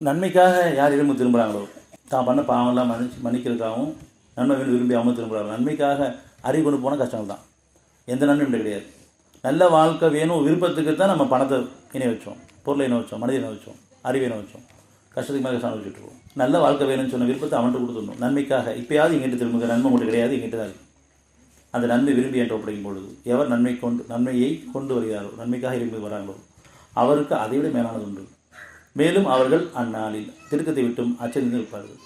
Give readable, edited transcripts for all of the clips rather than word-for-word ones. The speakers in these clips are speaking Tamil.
நன்மைக்காக யார் விரும்பி திரும்புகிறாங்களோ, தான் பண்ண பாவம்லாம் மன்னிக்கிறதுக்காகவும் நன்மை விரும்பி அவங்க திரும்புகிறாங்க. நன்மைக்காக அறிவு கொண்டு போனால் கஷ்டங்கள் தான், எந்த நன்மையும் கிடையாது. நல்ல வாழ்க்கை வேணும் விருப்பத்துக்கு தான் நம்ம பணத்தை இணை வச்சோம், பொருளை இணை வச்சோம், மனித இணை வச்சோம், அறிவை இணை வச்சோம். கஷ்டத்துக்கு மேலே கஷ்டம் வச்சுட்ருவோம். நல்ல வாழ்க்கை வேணும்னு சொன்ன விருப்பத்தை அவன்கிட்ட கொடுத்துடணும். நன்மைக்காக இப்போயாவது எங்கிட்ட திரும்புங்க, நன்மை மட்டும் கிடையாது, எங்கிட்ட தான் இருக்குது. அந்த நன்மை விரும்பி என்று ஒப்படைக்கும் பொழுது எவர் நன்மையை கொண்டு வருகிறாரோ, நன்மைக்காக விரும்பி வராங்களோ, அவருக்கு அதைவிட மேலானது உண்டு. மேலும் அவர்கள் அந்நாளில் திருக்கத்தை விட்டும் அச்சரிந்து இருப்பார்கள்.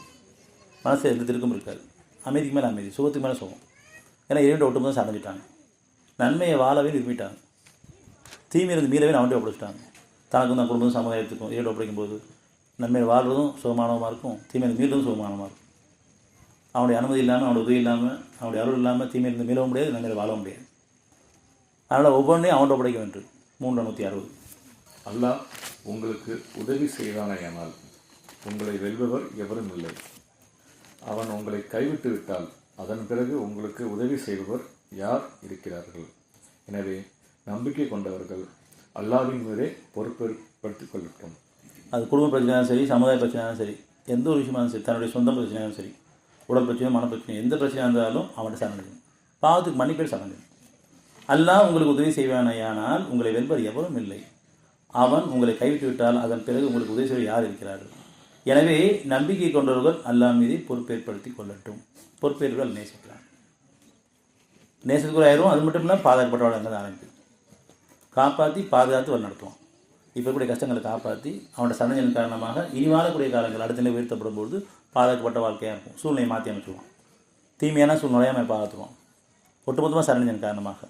மனசு எந்த திருக்கம் இருக்காது. அமைதிக்கு மேலே அமைதி, சுகத்துக்கு மேலே சுகம். ஏன்னா இரண்டு ஒட்டுமொத்தம் சாதஞ்சிட்டாங்க. நன்மையை வாழவே விரும்பிட்டாங்க, தீமையிலிருந்து மீறவே அவன்கிட்ட ஒப்படைச்சிட்டாங்க. தனக்கும் தான் குடும்பம் சமுதாயத்துக்கும் இரண்டு ஒப்படைக்கும் போது நன்மையை வாழ்வதும் சுகமானமாக இருக்கும், தீமையை மீறதும் சுகமானமாக இருக்கும். அவனுடைய அனுமதி இல்லாமல், அவனுடைய உதவி இல்லாமல், அவனுடைய அருள் இல்லாமல் தீமையிலிருந்து மீளவும் முடியாது, நன்மையை வாழவும் முடியாது. அதனால் ஒவ்வொன்றையும் அவன்கிட்ட ஒப்படைக்க வேண்டும். 360. அல்லாஹ் உங்களுக்கு உதவி செய்தானேயானால் உங்களை வெல்பவர் எவரும் இல்லை. அவன் உங்களை கைவிட்டு விட்டால் அதன் பிறகு உங்களுக்கு உதவி செய்பவர் யார் இருக்கிறார்கள்? எனவே நம்பிக்கை கொண்டவர்கள் அல்லாஹ்வின் மீதே பொறுப்பேற்படுத்திக் கொள்ளட்டும். அது குடும்ப பிரச்சனையாலும் சரி, சமுதாய பிரச்சனையாலும் சரி, எந்த ஒரு விஷயமாலும் சரி, தன்னுடைய சொந்த பிரச்சனையாலும் சரி, உடல் பிரச்சனையோ மன பிரச்சனையோ எந்த பிரச்சனையாக இருந்தாலும் அவன்கிட்ட சரணடையும். பாவத்துக்கு மன்னிப்பேர் சரணடையும். அல்லாஹ் உங்களுக்கு உதவி செய்வானேயானால் உங்களை வெல்பவர் எவரும் இல்லை. அவன் உங்களை கைவிட்டு விட்டால் அதன் பிறகு உங்களுக்கு உதவி செய்ய யார் இருக்கிறார்கள்? எனவே நம்பிக்கை கொண்டவர்கள் அல்லாஹ் மீது பொறுப்பேற்படுத்தி கொள்ளட்டும். பொறுப்பேற்பர்கள் நேசிக்கிறார், நேசத்துக்குள்ளாயிரும். அது மட்டும் இல்லாமல் பாதுகாக்கப்பட்டவர்கள் ஆரம்பித்து காப்பாற்றி பாதுகாத்து வழி நடத்துவான். இப்போ கூடிய கஷ்டங்களை காப்பாற்றி அவனோட சரணத்தின் காரணமாக இனி வாழக்கூடிய காலங்கள் அடுத்த நிலை உயர்த்தப்படும் பொழுது பாதுகாக்கப்பட்ட வாழ்க்கையாக இருக்கும். சூழ்நிலையை மாற்றி அமைச்சுவான், தீமையான சூழ்நிலையாக நம்ம பாதுகாத்துவான். ஒட்டுமொத்தமாக சரணத்தின் காரணமாக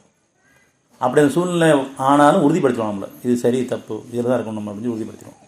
அப்படி அந்த சூழ்நிலை ஆனாலும் உறுதிப்படுத்திடுவோம் நம்மளை. இது சரி தப்பு இதில் தான் இருக்கணும் நம்ம அப்படின்னு உறுதிப்படுத்திடுவோம்.